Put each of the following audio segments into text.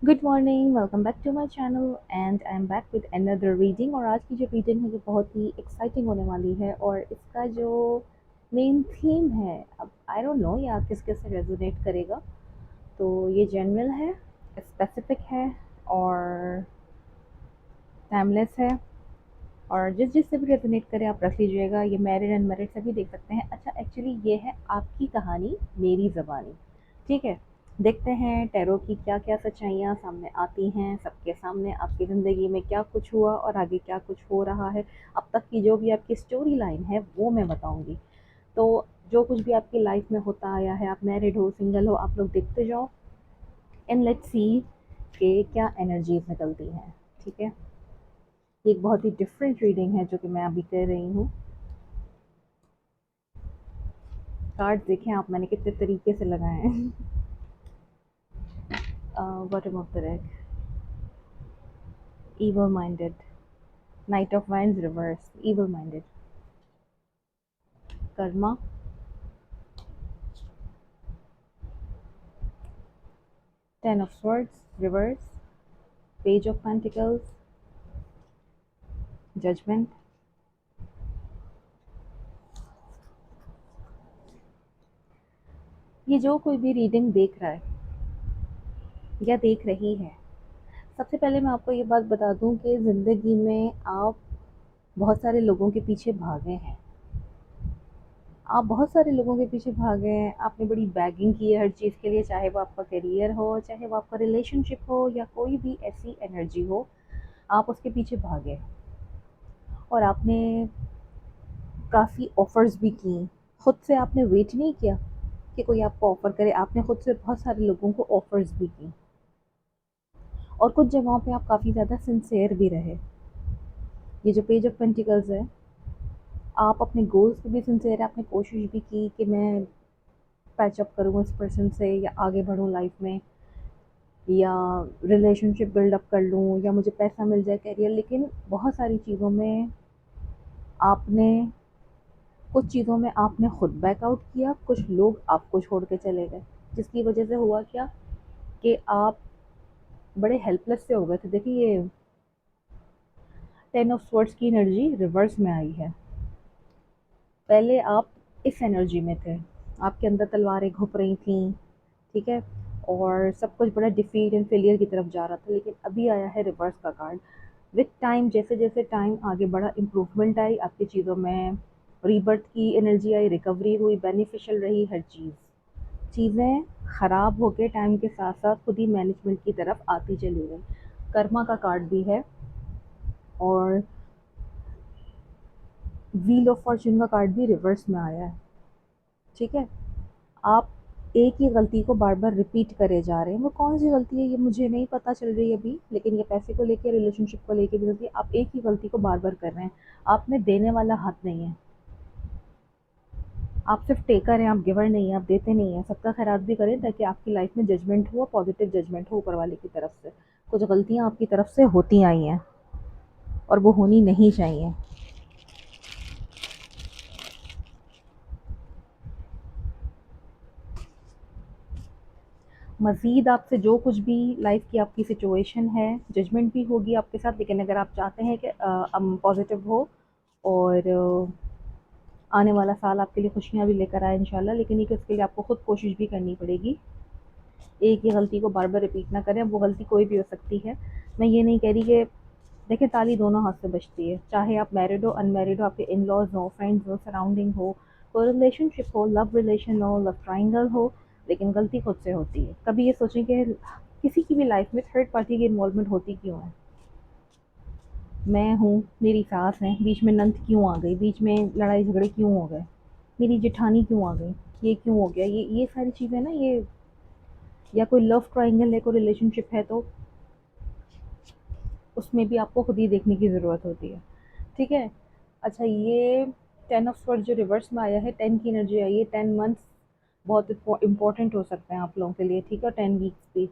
Good morning, welcome back to my channel and I am back with another reading. और आज की जो reading है ये बहुत ही एक्साइटिंग होने वाली है। और इसका जो मेन थीम है, अब आई डोंट नो ये आप किस किस से रेजोनेट करेगा। तो ये जनरल है, स्पेसिफिक है और टाइमलेस है। और जिस जिस से भी रेजोनेट करे आप रख लीजिएगा। ये मैरिड अनमैरिड सभी देख सकते हैं। अच्छा, एक्चुअली ये है आपकी कहानी मेरी ज़बानी। ठीक है, देखते हैं टैरो की क्या क्या सच्चाइयाँ सामने आती हैं सबके सामने। आपकी ज़िंदगी में क्या कुछ हुआ और आगे क्या कुछ हो रहा है। अब तक की जो भी आपकी स्टोरी लाइन है वो मैं बताऊंगी। तो जो कुछ भी आपकी लाइफ में होता आया है, आप मैरिड हो सिंगल हो, आप लोग देखते जाओ एंड लेट्स सी कि क्या एनर्जीज निकलती हैं। ठीक है, ये एक बहुत ही डिफरेंट रीडिंग है जो कि मैं अभी कर रही हूँ। कार्ड देखें आप मैंने कितने तरीके से लगाए हैं। Bottom of the deck, evil minded, knight of wands reverse, evil minded, Karma, ten of swords reverse, page of pentacles, judgment। ये जो कोई भी रीडिंग देख रहा है या देख रही है, सबसे पहले मैं आपको ये बात बता दूं कि ज़िंदगी में आप बहुत सारे लोगों के पीछे भागे हैं। आप बहुत सारे लोगों के पीछे भागे हैं, आपने बड़ी बैगिंग की है हर चीज़ के लिए, चाहे वो आपका करियर हो, चाहे वो आपका रिलेशनशिप हो या कोई भी ऐसी एनर्जी हो, आप उसके पीछे भागे। और आपने काफ़ी ऑफ़र्स भी की। खुद से आपने वेट नहीं किया कि कोई आपको ऑफ़र करे, आपने खुद से बहुत सारे लोगों को ऑफ़र्स भी की। और कुछ जगहों पे आप काफ़ी ज़्यादा सिंसियर भी रहे। ये जो पेज ऑफ पेंटिकल्स है, आप अपने गोल्स पे भी सिंसियर है। आपने कोशिश भी की कि मैं पैच अप करूँ इस पर्सन से या आगे बढ़ूँ लाइफ में, या रिलेशनशिप बिल्डअप कर लूँ, या मुझे पैसा मिल जाए, करियर। लेकिन बहुत सारी चीज़ों में आपने, कुछ चीज़ों में आपने खुद बैकआउट किया, कुछ लोग आपको छोड़ के चले गए, जिसकी वजह से हुआ क्या कि आप बड़े हेल्पलेस से हो गए थे। देखिए, ये टेन ऑफ स्वर्ड्स की एनर्जी रिवर्स में आई है। पहले आप इस एनर्जी में थे, आपके अंदर तलवारें घुप रही थी। ठीक है, और सब कुछ बड़ा डिफीट एंड फेलियर की तरफ जा रहा था। लेकिन अभी आया है रिवर्स का कार्ड। विथ टाइम, जैसे जैसे टाइम आगे बढ़ा, इम्प्रूवमेंट आई आपकी चीज़ों में, रीबर्थ की एनर्जी आई, रिकवरी हुई, बेनिफिशियल रही हर चीज़। चीज़ें ख़राब होके टाइम के साथ साथ खुद ही मैनेजमेंट की तरफ आती चली गई। कर्मा का कार्ड भी है और व्हील ऑफ फॉर्चून का कार्ड भी रिवर्स में आया है। ठीक है, आप एक ही गलती को बार बार रिपीट करे जा रहे हैं। वो कौन सी गलती है ये मुझे नहीं पता चल रही है अभी, लेकिन ये पैसे को लेके, रिलेशनशिप को लेके भी गलती है। आप एक ही गलती को बार बार कर रहे हैं। आप में देने वाला हाथ नहीं है, आप सिर्फ टेकर हैं, आप गिवर नहीं हैं, आप देते नहीं हैं। सबका खैरात भी करें ताकि आपकी लाइफ में जजमेंट हो, पॉजिटिव जजमेंट हो ऊपर वाले की तरफ से। कुछ गलतियाँ आपकी तरफ से होती आई हैं और वो होनी नहीं चाहिए। मज़ीद आपसे जो कुछ भी लाइफ की आपकी सिचुएशन है, जजमेंट भी होगी आपके साथ। लेकिन अगर आप चाहते हैं कि हम पॉजिटिव हो और आने वाला साल आपके लिए खुशियाँ भी लेकर आए इंशाल्लाह, लेकिन ये उसके लिए आपको खुद कोशिश भी करनी पड़ेगी। एक ही गलती को बार बार रिपीट ना करें। वो गलती कोई भी हो सकती है। मैं ये नहीं कह रही कि, देखिए ताली दोनों हाथ से बजती है, चाहे आप मैरिड हो, अनमैरिड हो, आपके इन लॉज हो, फ्रेंड्स हो, सराउंडिंग हो, कोई रिलेशनशिप हो, लव रिलेशन हो, लव ट्राइंगल हो। लेकिन गलती खुद से होती है। कभी ये सोचें कि किसी की भी लाइफ में थर्ड पार्टी की इन्वॉल्वमेंट होती क्यों है। मैं हूँ, मेरी सास है, बीच में नंद क्यों आ गई, बीच में लड़ाई झगड़े क्यों हो गए, मेरी जेठानी क्यों आ गई, ये क्यों हो गया, ये सारी चीज़ें ना, ये, या कोई लव ट्रायंगल है, कोई रिलेशनशिप है, तो उसमें भी आपको खुद ही देखने की ज़रूरत होती है। ठीक है, अच्छा, ये टेन ऑफ स्वर्ड्स जो रिवर्स में आया है, 10 की एनर्जी आई है। 10 मंथ्स बहुत इंपॉर्टेंट हो सकते हैं आप लोगों के लिए। ठीक है, 10 वीक्स भी।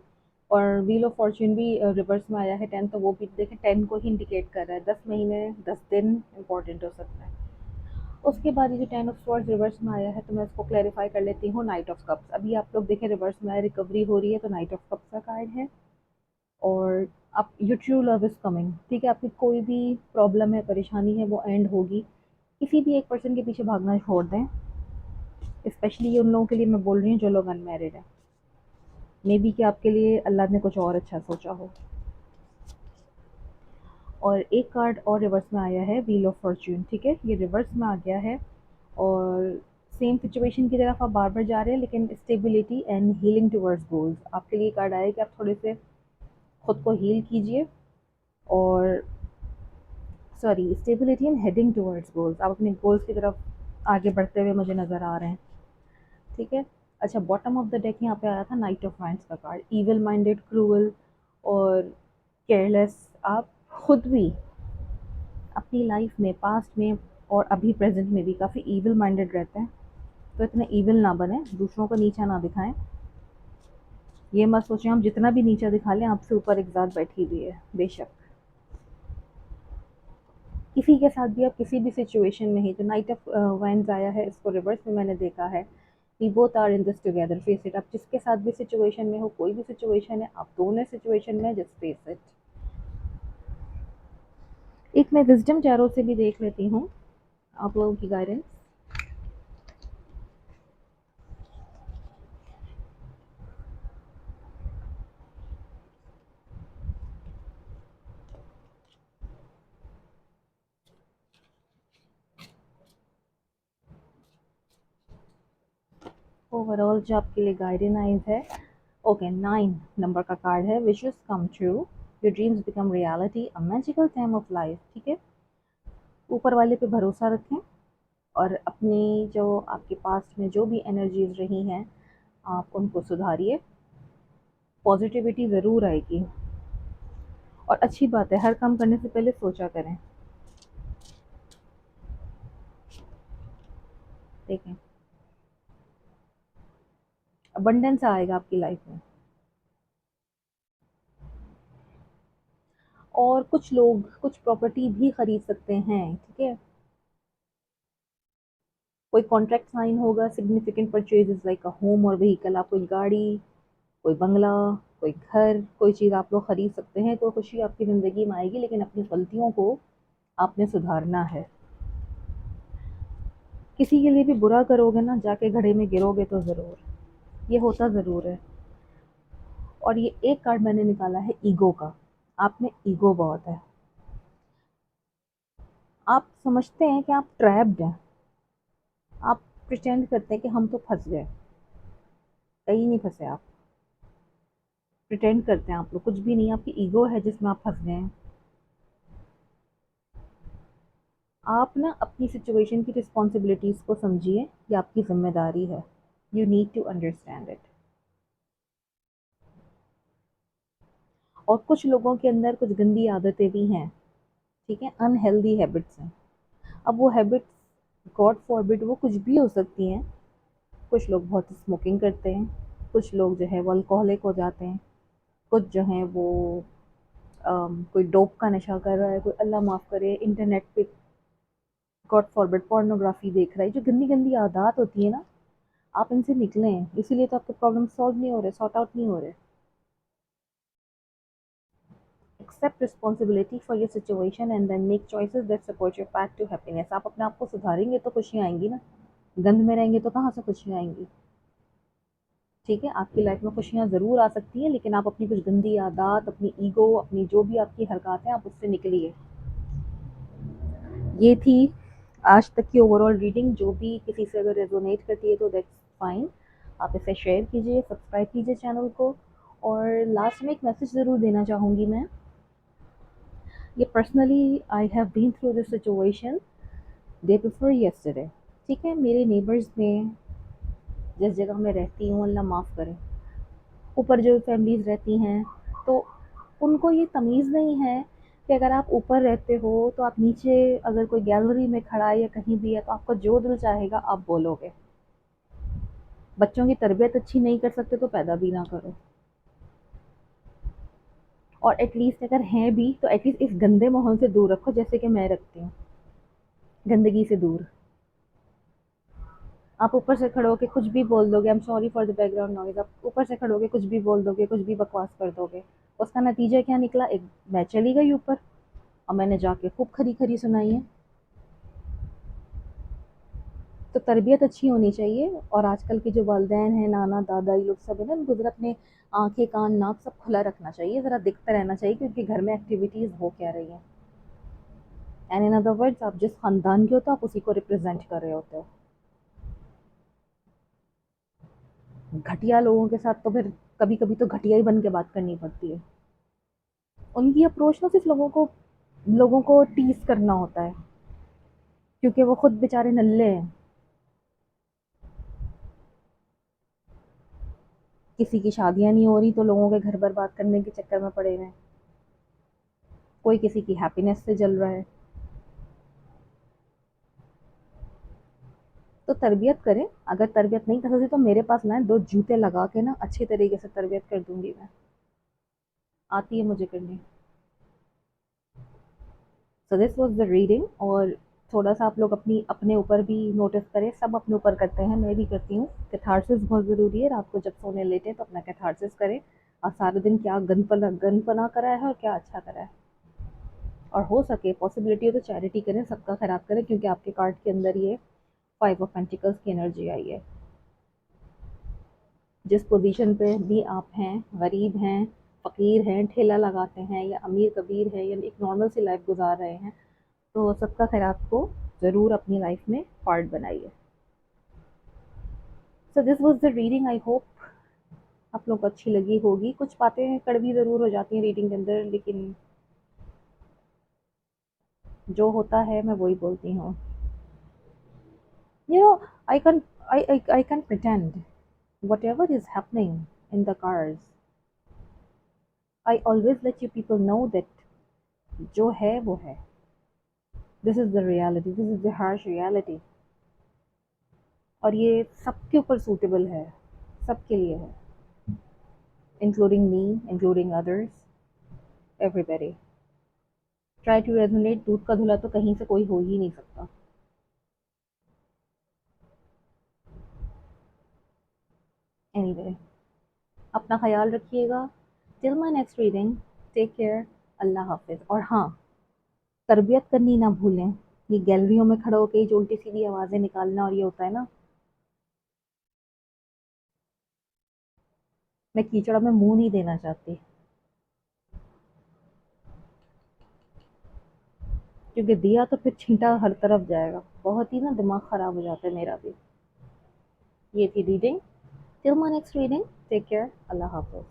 और व्हील ऑफ फॉर्च्यून भी रिवर्स में आया है 10, तो वो भी देखें 10 को ही इंडिकेट कर रहा है। 10 महीने, 10 दिन इंपॉर्टेंट हो सकता है। उसके बाद ये जो 10 ऑफ स्वर्ड्स रिवर्स में आया है, तो मैं इसको क्लैरिफाई कर लेती हूँ। नाइट ऑफ कप्स, अभी आप लोग देखें रिवर्स में आया, रिकवरी हो रही है, तो नाइट ऑफ कप्स का कार्ड है। और आप your true love is coming, ठीक है? आपकी कोई भी प्रॉब्लम है, परेशानी है, वो एंड होगी। किसी भी एक पर्सन के पीछे भागना छोड़ दें, स्पेशली उन लोगों के लिए मैं बोल रही हूँ जो लोग अनमैरिड हैं। मे बी कि आपके लिए अल्लाह ने कुछ और अच्छा सोचा हो। और एक कार्ड और रिवर्स में आया है, व्हील ऑफ फॉर्च्यून, ठीक है? ये रिवर्स में आ गया है और सेम सिचुएशन की तरफ आप बार-बार जा रहे हैं, लेकिन stability and healing towards goals. आपके लिए कार्ड आया है कि आप थोड़े से खुद को हील कीजिए और sorry, stability and heading towards goals. आप अपने गोल्स की तरफ आगे बढ़ते हुए मुझे नज़र आ रहे हैं, ठीक है? अच्छा, बॉटम ऑफ द डेक यहाँ पे आया था नाइट ऑफ वांड्स का कार्ड। इविल माइंडेड, क्रूअल और केयरलेस। आप खुद भी अपनी लाइफ में, पास्ट में और अभी प्रेजेंट में भी काफ़ी इविल माइंडेड रहते हैं। तो इतने इविल ना बने, दूसरों को नीचा ना दिखाएं। ये मत सोचें हम जितना भी नीचा दिखा लें, आपसे ऊपर एक ज़ात बैठी हुई है। बेशक किसी के साथ भी आप किसी भी सिचुएशन में ही, जो नाइट ऑफ वाइंड्स आया है इसको रिवर्स में मैंने देखा है, we both are in this together, face it. आप जिसके साथ भी सिचुएशन में हो, कोई भी सिचुएशन है, आप दोनों सिचुएशन में, जस्ट फेस इट। एक मैं विजडम टैरो से भी देख लेती हूँ आप लोगों की गाइडेंस। ओवरऑल जो आपके लिए गाइडेंस है, ओके, 9 नंबर का कार्ड है, wishes come true, your dreams become reality, a magical time of life, ठीक है? ऊपर वाले पे भरोसा रखें और अपनी जो आपके पास्ट में जो भी एनर्जीज रही हैं, आप उनको सुधारिए। पॉजिटिविटी ज़रूर आएगी। और अच्छी बात है, हर काम करने से पहले सोचा करें, देखें अबंडेंस आएगा आपकी लाइफ में। और कुछ लोग कुछ प्रॉपर्टी भी खरीद सकते हैं, ठीक है? कोई कॉन्ट्रैक्ट साइन होगा, significant purchases like a home और व्हीकल। आप कोई गाड़ी, कोई बंगला, कोई घर, कोई चीज़ आप लोग खरीद सकते हैं। कोई खुशी आपकी ज़िंदगी में आएगी, लेकिन अपनी गलतियों को आपने सुधारना है। किसी के लिए भी बुरा करोगे ना, जाके घड़े में गिरोगे तो ज़रूर, ये होता ज़रूर है। और ये एक कार्ड मैंने निकाला है ईगो का। आप में ईगो बहुत है। आप समझते हैं कि आप ट्रैप्ड हैं। आप प्रिटेंड करते हैं कि हम तो फंस गए। कहीं नहीं फंसे आप। प्रिटेंड करते हैं आप लोग, कुछ भी नहीं। आपकी ईगो है जिसमें आप फंस गए हैं। आप ना अपनी सिचुएशन की रिस्पॉन्सिबिलिटीज़ को समझिए, ये आपकी जिम्मेदारी है। You need to understand it. और कुछ लोगों के अंदर कुछ गंदी आदतें भी हैं, ठीक है? अनहेल्दी हैबिट्स हैं। अब वो हैबिट्स, गॉड फॉरबिड, वो कुछ भी हो सकती हैं। कुछ लोग बहुत स्मोकिंग करते हैं, कुछ लोग जो है वो अल्कोहलिक हो जाते हैं, कुछ जो हैं वो कोई डोप का नशा कर रहा है, कोई अल्लाह माफ़ करे इंटरनेट पे गॉड फॉरबिड पोर्नोग्राफी देख रहा है। जो गंदी गंदी आदत होती है ना, आप इनसे निकलें। इसीलिए तो आपके प्रॉब्लम सॉल्व नहीं हो रहे, सॉर्ट आउट नहीं हो रहे। Accept responsibility for your situation and then make choices that support your path to happiness. आप अपने आप को सुधारेंगे तो खुशियाँ आएंगी ना। गंद में रहेंगे तो कहाँ से खुशियाँ आएंगी? ठीक है, आपकी लाइफ में खुशियाँ ज़रूर आ सकती हैं, लेकिन आप अपनी कुछ गंदी आदत, अपनी ईगो, अपनी जो भी आपकी हरकतें हैं, आप उससे निकलिए। ये थी आज तक की ओवरऑल रीडिंग। जो भी किसी से अगर रेजोनेट करती है तो दैट्स फाइन। आप इसे शेयर कीजिए, सब्सक्राइब कीजिए चैनल को। और लास्ट में एक मैसेज ज़रूर देना चाहूँगी मैं। ये personally I have been through this situation day before yesterday, ठीक है? मेरे नेबर्स में, जिस जगह मैं रहती हूँ, अल्लाह माफ़ करे, ऊपर जो फैमिलीज़ रहती हैं, तो उनको ये तमीज़ नहीं है कि अगर आप ऊपर रहते हो तो आप नीचे, अगर कोई गैलरी में खड़ा है या कहीं भी है, तो आपका जो दिल चाहेगा आप बोलोगे। बच्चों की तरबियत अच्छी नहीं कर सकते तो पैदा भी ना करो। और एटलीस्ट अगर हैं भी तो एटलीस्ट इस गंदे माहौल से दूर रखो, जैसे कि मैं रखती हूँ, गंदगी से दूर। आप ऊपर से खड़े होके कुछ भी बोल दोगे, I am sorry for the background noise, आप ऊपर से खड़े होके कुछ भी बोल दोगे, कुछ भी बकवास कर दोगे, उसका नतीजा क्या निकला, एक मैं चली गई ऊपर और मैंने जाके खूब खरी खरी सुनाई है। तो तरबियत अच्छी होनी चाहिए। और आजकल के जो वालिदैन हैं, नाना दादा, ये लोग सब है ना, उनको ज़रा अपने आंखें कान नाक सब खुला रखना चाहिए, ज़रा दिखता रहना चाहिए कि उनके घर में एक्टिविटीज़ हो क्या रही हैं। एंड इन अदर वर्ड्स, आप जिस खानदान के होते हो आप उसी को रिप्रेजेंट कर रहे होते हो। घटिया लोगों के साथ तो फिर कभी कभी तो घटिया ही बन के बात करनी पड़ती है। उनकी अप्रोच ना सिर्फ लोगों को टीज करना होता है, क्योंकि वो खुद बेचारे नल्ले हैं। किसी की शादियां नहीं हो रही तो लोगों के घर बर्बाद करने के चक्कर में पड़े हुए हैं। कोई किसी की हैप्पीनेस से जल रहा है। तो तरबियत करें। अगर तरबियत नहीं कर सकती तो मेरे पास ना दो जूते लगा के ना अच्छी तरीके से तरबियत कर दूंगी मैं। आती है मुझे करनी। So this was the reading. और थोड़ा सा आप लोग अपने ऊपर भी नोटिस करें, सब अपने ऊपर करते हैं, मैं भी करती हूँ। कैथारसिस बहुत ज़रूरी है। रात को जब सोने लेटे तो अपना कैथारसिस करें, और सारा दिन क्या गंदपना करा है और क्या अच्छा करा है। और हो सके पॉसिबिलिटी हो तो चैरिटी करें, सबका खैरात करें, क्योंकि आपके कार्ड के अंदर ये 5 ऑफ पेंटिकल्स की एनर्जी आई है। जिस पोजीशन पे भी आप हैं, गरीब हैं, फ़कीर हैं, ठेला लगाते हैं, या अमीर कबीर है, या एक नॉर्मल सी लाइफ गुजार रहे हैं, तो सबका खैरात को ज़रूर अपनी लाइफ में पार्ट बनाइए। So this was the reading. I hope आप लोग को अच्छी लगी होगी। कुछ बातें कड़वी ज़रूर हो जाती हैं रीडिंग के अंदर, लेकिन जो होता है मैं वही बोलती हूँ। You know, I can't, I can't pretend. Whatever is happening in the cars, I always let you people know that जो है वो है। This is the reality. This is the harsh reality. और ये सबके ऊपर सूटेबल है, सबके लिए है, including me, including others, everybody. Try to resonate. दूध का धुला तो कहीं से कोई हो ही नहीं सकता। Anyway, अपना ख्याल रखिएगा। Till my next reading, take care. अल्लाह हाफिज़। और हाँ, तरबियत करनी ना भूलें। ये गैलरियों में खड़ा होकर जो उल्टी सीधी आवाज़ें निकालना और ये होता है ना, मैं कीचड़ में मुंह नहीं देना चाहती, क्योंकि दिया तो फिर छींटा हर तरफ जाएगा। बहुत ही ना दिमाग ख़राब हो जाता है मेरा भी। ये थी reading. Till my next reading, take care. अल्लाह हाफ़िज़।